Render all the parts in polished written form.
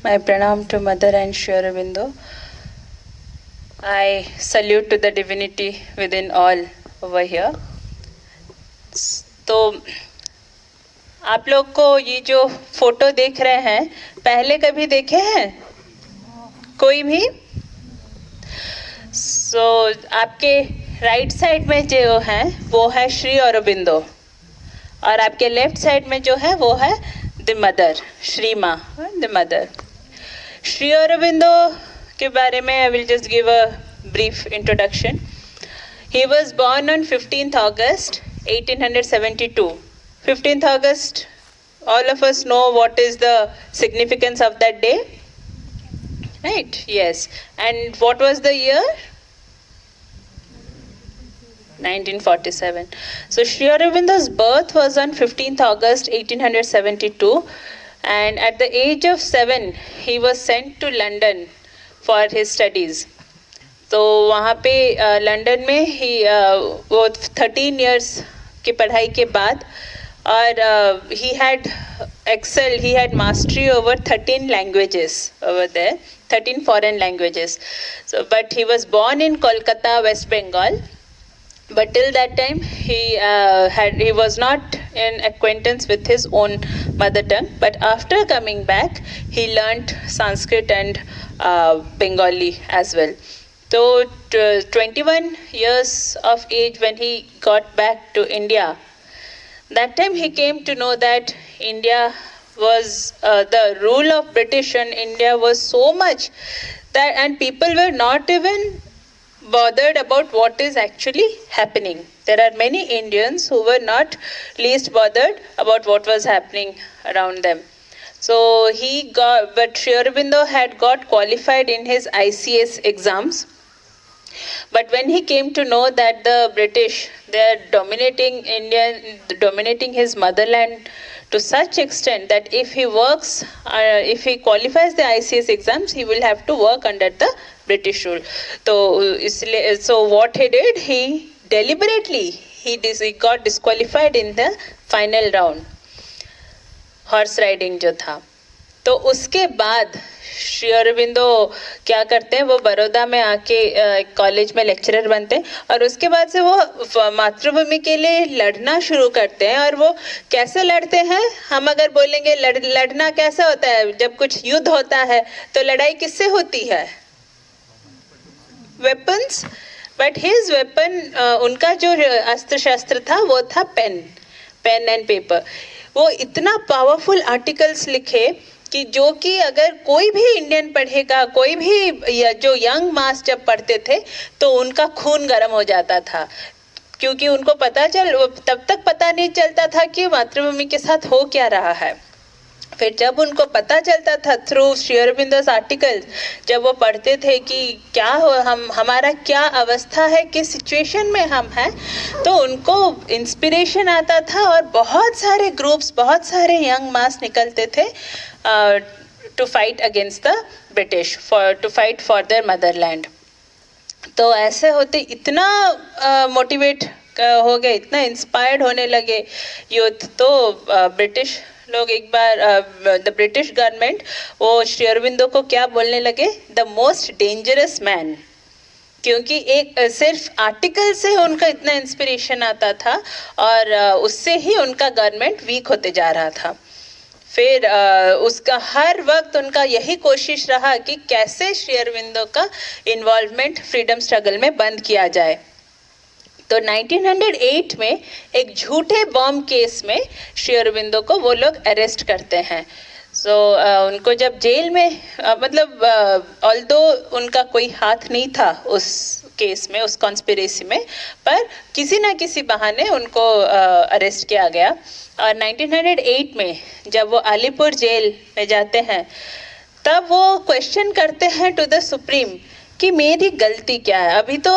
My pranam to Mother and Sri Aurobindo. I salute to the divinity within all over here. तो आप लोग को ये जो फोटो देख रहे हैं पहले कभी देखे हैं कोई भी? आपके राइट साइड में जो है वो है श्री अरबिंदो और आपके लेफ्ट साइड में जो है वो है द मदर, श्री माँ, द मदर। श्री अरबिंदो के बारे में I will just give a brief introduction. He was born on 15th August 1872. 15th August, all of us know what is the significance of that day, right? Yes. And what was the year? 1947. So Sri Aurobindo's birth was on 15th August 1872, and at the age of 7 he was sent to London for his studies. तो वहाँ पे London में ही वो 13 years की पढ़ाई के बाद और he had mastery over 13 languages over there, 13 foreign languages. So but he was born in Kolkata, West Bengal. But till that time, he was not in acquaintance with his own mother tongue. But after coming back, he learnt Sanskrit and Bengali as well. So 21 years of age when he got back to India, that time he came to know that India was, the rule of British in India was so much that, and people were not even bothered about what is actually happening. There are many Indians who were not least bothered about what was happening around them. So but Sri Aurobindo had got qualified in his ICS exams. But when he came to know that the British, they are dominating India, dominating his motherland to such extent that if he works, if he qualifies the ICS exams, he will have to work under the British rule. So what he did, he deliberately, he got disqualified in the final round, horse riding जो था. तो उसके बाद श्री अरबिंदो क्या करते हैं, वो बड़ौदा में आके कॉलेज में लेक्चरर बनते हैं और उसके बाद से वो मातृभूमि के लिए लड़ना शुरू करते हैं. और वो कैसे लड़ते हैं, हम अगर बोलेंगे लड़ना कैसा होता है, जब कुछ युद्ध होता है तो लड़ाई किससे होती है? वेपन्स. बट हिज वेपन, उनका जो अस्त्र शस्त्र था वो था पेन एंड पेपर. वो इतना पावरफुल आर्टिकल्स लिखे कि जो कि अगर कोई भी इंडियन पढ़ेगा, कोई भी जो यंग मास जब पढ़ते थे तो उनका खून गर्म हो जाता था, क्योंकि उनको तब तक पता नहीं चलता था कि मातृभूमि के साथ हो क्या रहा है. फिर जब उनको पता चलता था थ्रू श्री अरबिंदोस आर्टिकल्स, जब वो पढ़ते थे कि क्या हो, हमारा क्या अवस्था है, किस सिचुएशन में हम हैं, तो उनको इंस्पिरेशन आता था और बहुत सारे ग्रुप्स, बहुत सारे यंग मास निकलते थे to fight against the British, to fight for their motherland. तो ऐसे होते इतना मोटिवेट हो गए, इतना इंस्पायर्ड होने लगे यूथ. तो ब्रिटिश लोग एक बार, द ब्रिटिश गवर्नमेंट, वो श्री अरबिंदो को क्या बोलने लगे, द मोस्ट डेंजरस मैन, क्योंकि एक सिर्फ आर्टिकल से उनका इतना इंस्पिरेशन आता था और उससे ही उनका गवर्नमेंट वीक होते जा रहा था. फिर उसका हर वक्त उनका यही कोशिश रहा कि कैसे श्री अरबिंदो का इन्वॉल्वमेंट फ्रीडम स्ट्रगल में बंद किया जाए. तो 1908 में एक झूठे बॉम्ब केस में श्री अरबिंदो को वो लोग अरेस्ट करते हैं. सो उनको जब जेल में, मतलब ऑल्दो उनका कोई हाथ नहीं था उस केस में, उस कॉन्स्पिरेसी में, पर किसी ना किसी बहाने उनको अरेस्ट किया गया. और 1908 में जब वो अलीपुर जेल में जाते हैं, तब वो क्वेश्चन करते हैं टू द सुप्रीम कि मेरी गलती क्या है. अभी तो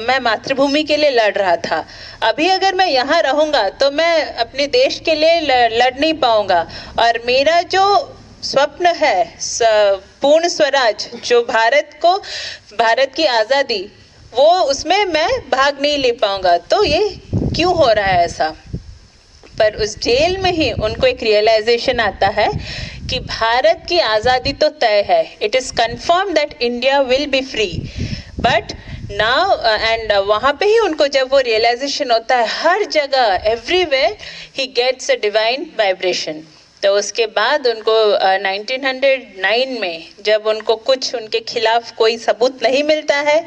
मैं मातृभूमि के लिए लड़ रहा था, अभी अगर मैं यहाँ रहूँगा तो मैं अपने देश के लिए लड़ नहीं पाऊँगा, और मेरा जो स्वप्न है पूर्ण स्वराज, जो भारत की आज़ादी, वो उसमें मैं भाग नहीं ले पाऊँगा. तो ये क्यों हो रहा है ऐसा? पर उस जेल में ही उनको एक रियलाइजेशन आता है कि भारत की आज़ादी तो तय है, it is confirm that India will be free, but now and वहाँ पे ही उनको जब वो रियलाइजेशन होता है, हर जगह एवरीवेयर ही गेट्स अ डिवाइन वाइब्रेशन। तो उसके बाद उनको 1909 में जब उनको कुछ उनके खिलाफ कोई सबूत नहीं मिलता है,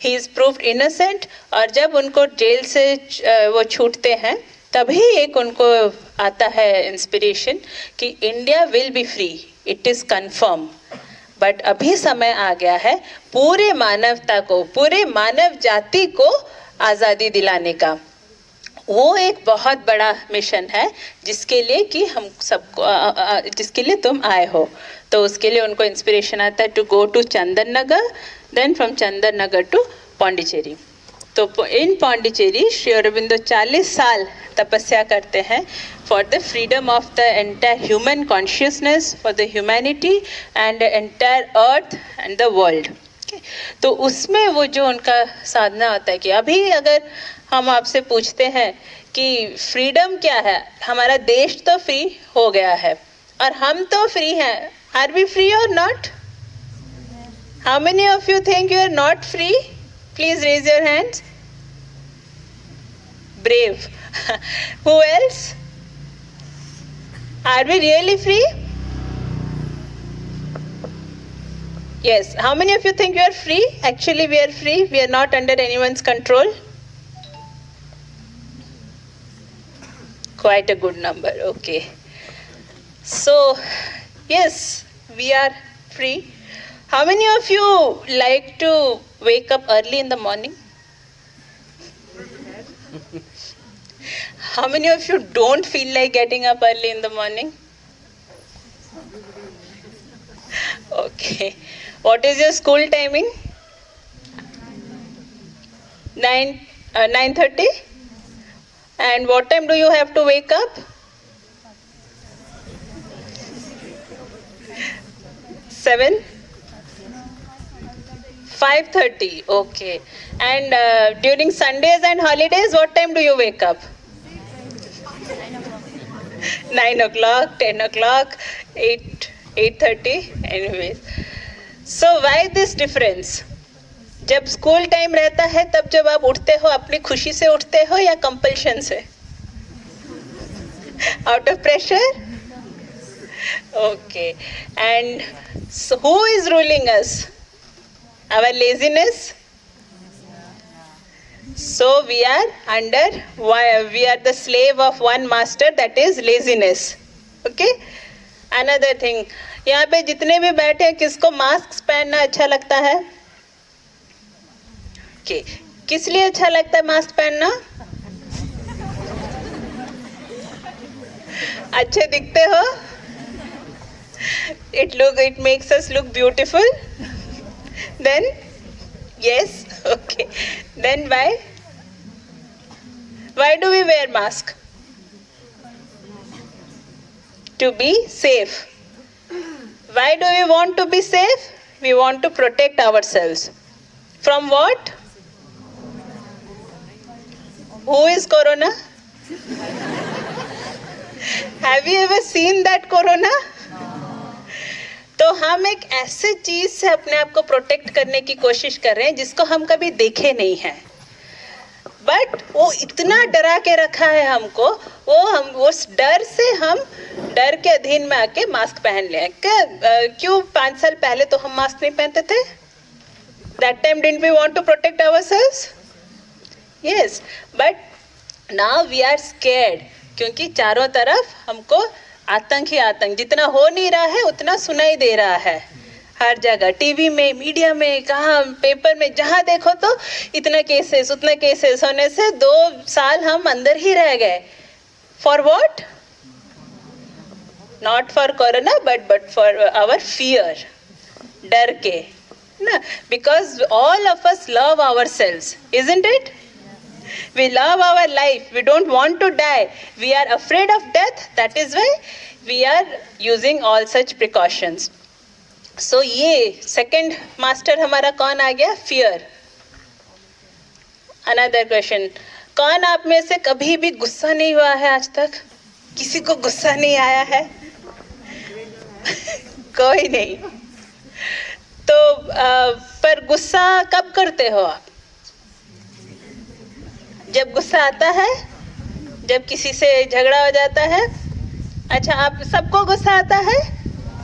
ही इज़ प्रूव्ड इनोसेंट, और जब उनको जेल से वो छूटते हैं तभी एक उनको आता है इंस्पिरेशन कि India will be free, it is confirm. But अभी समय आ गया है पूरे मानवता को, पूरे मानव जाति को आज़ादी दिलाने का। वो एक बहुत बड़ा मिशन है जिसके लिए कि हम सबको जिसके लिए तुम आए हो। तो उसके लिए उनको इंस्पिरेशन आता है to go to Chandan Nagar, then from Chandan Nagar to Pondicherry. तो इन पौंडीचेरी श्री अरबिंदो 40 साल तपस्या करते हैं for the freedom of the entire human consciousness, for the humanity and entire earth and the world. तो उसमें वो जो उनका साधना होता है कि अभी अगर हम आपसे पूछते हैं कि फ्रीडम क्या है, हमारा देश तो फ्री हो गया है और हम तो फ्री हैं, आर वी फ्री और not? How many of you think you are not free? Please raise your hands. Brave. Who else? Are we really free? Yes. How many of you think you are free? Actually, we are free. We are not under anyone's control. Quite a good number. Okay. So, yes, we are free. How many of you like to wake up early in the morning? How many of you don't feel like getting up early in the morning? Okay. What is your school timing? 9:30? And what time do you have to wake up? 7? 5:30. Okay. And during Sundays and holidays, what time do you wake up? 9 o'clock, 10 o'clock, 8:30. Anyways. So why this difference? जब school time रहता है तब जब आप उठते हो अपनी खुशी से उठते हो या कंपल्शन से? Out of pressure? Okay. And so who is ruling us? Our laziness? So we are the slave of one master, that is laziness. Okay? Another thing, यहाँ पे जितने भी बैठे हैं किसको मास्क पहनना अच्छा लगता है? Okay. किस लिए अच्छा लगता है मास्क पहनना? अच्छे दिखते हो? It makes us look beautiful. Then yes, okay. Then why do we wear mask? To be safe. Why do we want to be safe? We want to protect ourselves. From what? Who is Corona? Have you ever seen that Corona? तो हम एक ऐसे चीज से अपने आप को protect करने की कोशिश कर रहे हैं जिसको हम कभी देखे नहीं हैं, बट वो इतना डरा के रखा है हमको, हम उस डर से हम डर के अधीन में आके मास्क पहन ले। क्यों 5 साल पहले तो हम मास्क नहीं पहनते थे? That time didn't we want to protect ourselves? Yes, but now we are scared, क्योंकि चारों तरफ हमको आतंक ही आतंक, जितना हो नहीं रहा है उतना सुनाई दे रहा है हर जगह, टीवी में, मीडिया में, कहाँ पेपर में, जहाँ देखो तो इतने केसेस उतने केसेस होने से 2 साल हम अंदर ही रह गए। For what? Not for corona but for our fear, डर के ना, because all of us love ourselves, isn't it? We love our life. We don't want to die. We are afraid of death. That is why we are using all such precautions. So ये second master हमारा कौन आ गया? Fear. Another question. कौन आप में से कभी भी गुस्सा नहीं हुआ है आज तक? किसी को गुस्सा नहीं आया है? कोई नहीं। तो पर गुस्सा कब करते हो आप? जब गुस्सा आता है, जब किसी से झगड़ा हो जाता है। अच्छा, आप सबको गुस्सा आता है?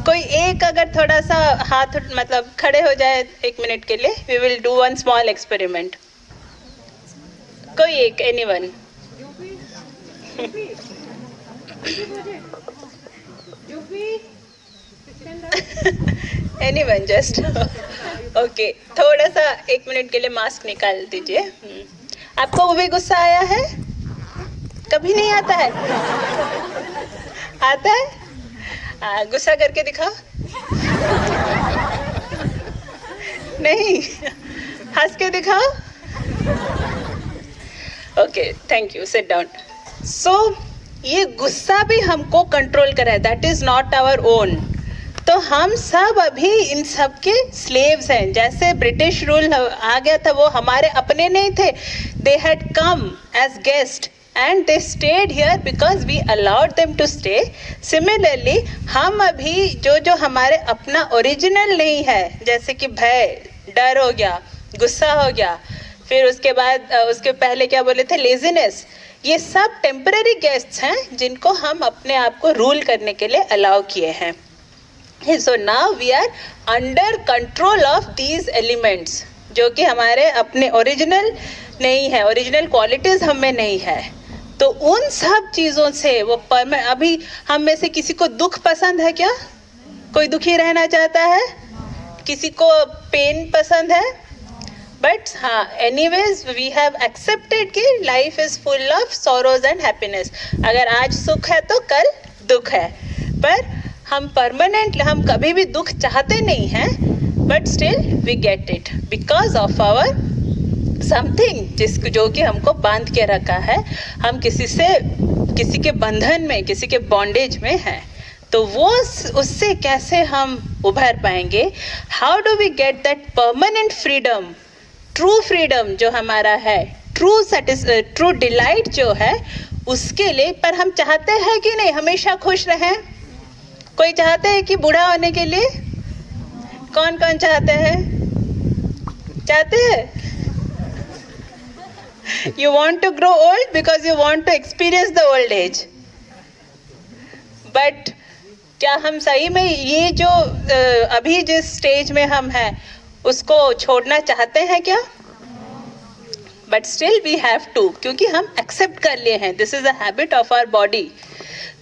कोई एक अगर थोड़ा सा हाथ मतलब खड़े हो जाए 1 मिनट के लिए, we will do one small experiment. कोई एक, एनीवन? Anyone just okay. थोड़ा सा 1 मिनट के लिए मास्क निकाल दीजिए। आपको वो भी गुस्सा आया है? कभी नहीं आता है? आता है? गुस्सा करके दिखाओ। नहीं, हंस के दिखाओ। Okay, thank you, sit down. So ये गुस्सा भी हमको कंट्रोल करा है, that is not our own. तो हम सब अभी इन सब के स्लेव्स हैं। जैसे ब्रिटिश रूल आ गया था, वो हमारे अपने नहीं थे। They had come as guest and they stayed here because we allowed them to stay. Similarly, हम अभी जो हमारे अपना ओरिजिनल नहीं है, जैसे कि भय, डर हो गया, गुस्सा हो गया, फिर उसके बाद उसके पहले क्या बोले थे, लेजीनेस, ये सब टेम्पररी गेस्ट्स हैं जिनको हम अपने आप को रूल करने के लिए अलाउ किए हैं। So now we are under control of these elements, जो कि हमारे अपने ओरिजिनल नहीं है, ओरिजिनल क्वालिटीज हमें नहीं है। तो उन सब चीज़ों से वो अभी हम में से किसी को दुख पसंद है क्या? कोई दुखी रहना चाहता है? किसी को पेन पसंद है? बट हाँ, एनीवेज वी हैव एक्सेप्टेड कि life is full of sorrows and happiness. अगर आज सुख है तो कल दुख है, पर हम परमानेंट, हम कभी भी दुख चाहते नहीं हैं, but still we get it because of our something जो कि हमको बांध के रखा है। हम किसी के बंधन में, किसी के बॉन्डेज में हैं। तो वो उससे कैसे हम उभर पाएंगे? How do we get that permanent freedom, true freedom जो हमारा है, ट्रू डिलाइट जो है, उसके लिए। पर हम चाहते हैं कि नहीं हमेशा खुश रहें? कोई चाहते हैं कि बूढ़ा होने के लिए? कौन कौन चाहते हैं? चाहते हैं? You want to grow old because you want to experience the old age. But क्या हम सही में ये जो अभी जिस स्टेज में हम हैं उसको छोड़ना चाहते हैं क्या? But still we have to, क्योंकि हम accept कर लिए हैं, this is a habit of our body.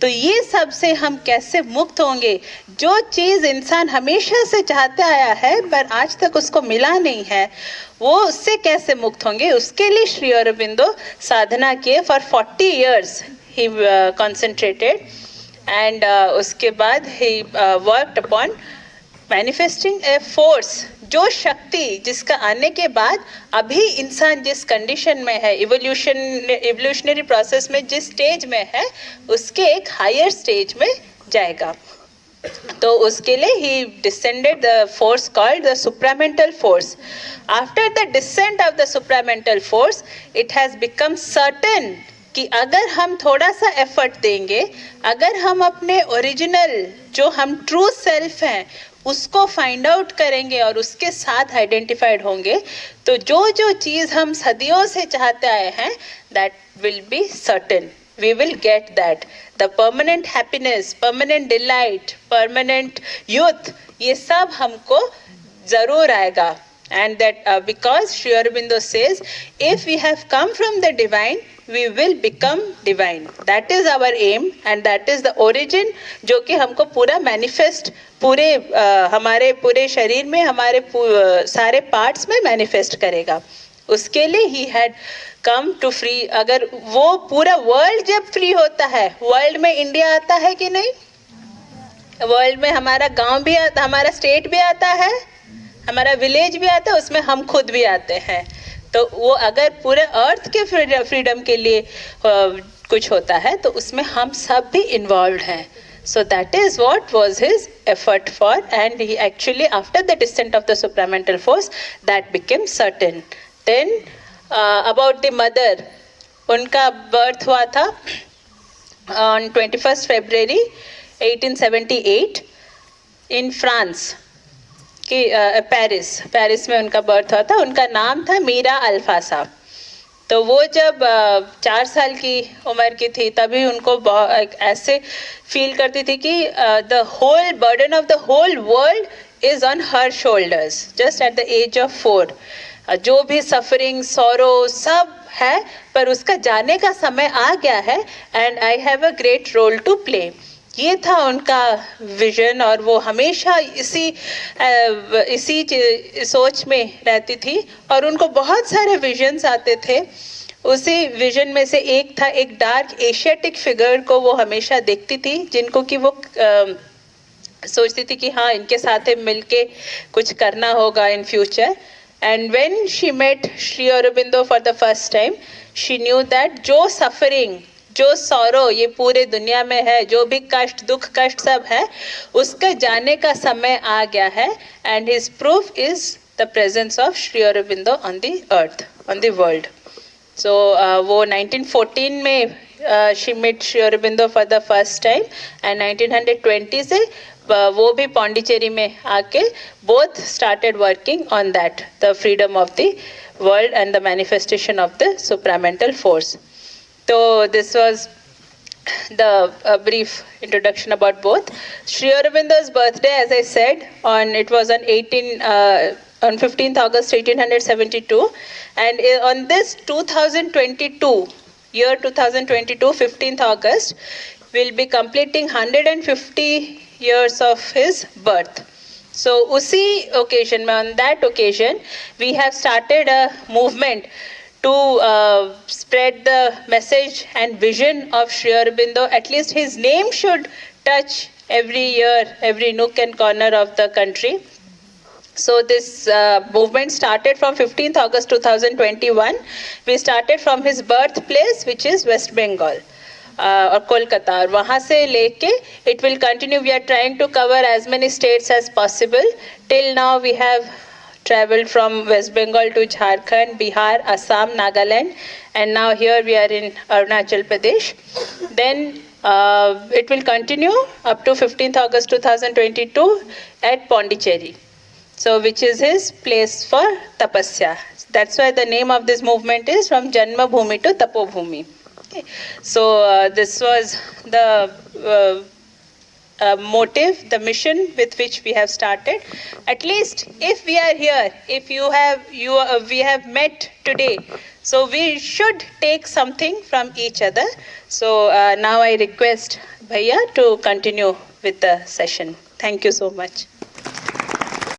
तो ये सब से हम कैसे मुक्त होंगे? जो चीज़ इंसान हमेशा से चाहते आया है पर आज तक उसको मिला नहीं है, वो उससे कैसे मुक्त होंगे? उसके लिए श्री अरबिंदो साधना किए। For 40 years he concentrated and उसके बाद he worked upon manifesting a force, जो शक्ति जिसका आने के बाद अभी इंसान जिस कंडीशन में है, इवोल्यूशनरी प्रोसेस में जिस स्टेज में है, उसके एक हायर स्टेज में जाएगा। तो उसके लिए ही descended the force called the supramental force. After the descent of the supramental force it has become certain कि अगर हम थोड़ा सा एफर्ट देंगे, अगर हम अपने ओरिजिनल जो हम ट्रू सेल्फ हैं उसको फाइंड आउट करेंगे और उसके साथ आइडेंटिफाइड होंगे, तो जो चीज़ हम सदियों से चाहते आए हैं, that will be certain, we will get that, the permanent happiness, permanent delight, permanent youth, ये सब हमको ज़रूर आएगा। And that because Sri Aurobindo says, if we have come from the divine, we will become divine. That is our aim and that is the origin, जो कि हमको पूरा manifest, पूरे हमारे पूरे शरीर में, हमारे सारे parts में manifest करेगा। उसके लिए ही हैड कम टू फ्री। अगर वो पूरा वर्ल्ड जब फ्री होता है, वर्ल्ड में इंडिया आता है कि नहीं? वर्ल्ड में हमारा गांव भी आता, हमारा स्टेट भी आता है, हमारा विलेज भी आता है, उसमें हम खुद भी आते हैं। तो वो अगर पूरे अर्थ के फ्रीडम के लिए कुछ होता है तो उसमें हम सब भी इन्वॉल्व हैं। So that is what was his effort for, and he actually, after the descent of the supramental force, that became certain. Then about the mother, उनका बर्थ हुआ था on 21st February 1878 in France कि Paris में उनका birth हुआ था. उनका नाम था मीरा अल्फासा. तो वो जब 4 साल की उम्र की थी तभी उनको ऐसे फील करती थी कि the whole burden of the whole world is on her shoulders just at the age of 4. जो भी सफरिंग सॉरो सब है पर उसका जाने का समय आ गया है and I have a great role to play. ये था उनका विजन और वो हमेशा इसी सोच में रहती थी और उनको बहुत सारे विजन्स आते थे. उसी विजन में से एक था एक डार्क एशियाटिक फिगर को वो हमेशा देखती थी जिनको कि वो सोचती थी कि हाँ इनके साथ मिलके कुछ करना होगा in future. And when she met Shri Aurobindo for the first time she knew that जो सफरिंग जो सौरो ये पूरे दुनिया में है जो भी कष्ट दुख कष्ट सब है उसका जाने का समय आ गया है. And his proof is the presence of Shri Aurobindo on the earth on the world. So वो 1914 में she met Shri Aurobindo for the first time and 1920 से वो भी पौंडीचेरी में आके both started working on that the freedom of the world and the manifestation of the supramental force. So this was the brief introduction about both. Sri Aurobindo's birthday, as I said, it was on 15th August 1872, and on this 2022 year 2022 15th August will be completing 150 years of his birth. So usi occasion, on that occasion, we have started a movement to spread the message and vision of Sri Aurobindo. At least his name should touch every year, every nook and corner of the country. So this movement started from 15th August 2021. We started from his birthplace, which is West Bengal or Kolkata. और वहाँ से लेके it will continue. We are trying to cover as many states as possible. Till now we have traveled from West Bengal to Jharkhand, Bihar, Assam, Nagaland, and now here we are in Arunachal Pradesh. Then it will continue up to 15th August 2022 at Pondicherry, so which is his place for tapasya. That's why the name of this movement is from Janma Bhumi to Tapo Bhumi. Okay. So this was the motive, the mission with which we have started. At least if we are here, if we have met today, so we should take something from each other. So now I request Bhaiya to continue with the session. Thank you so much.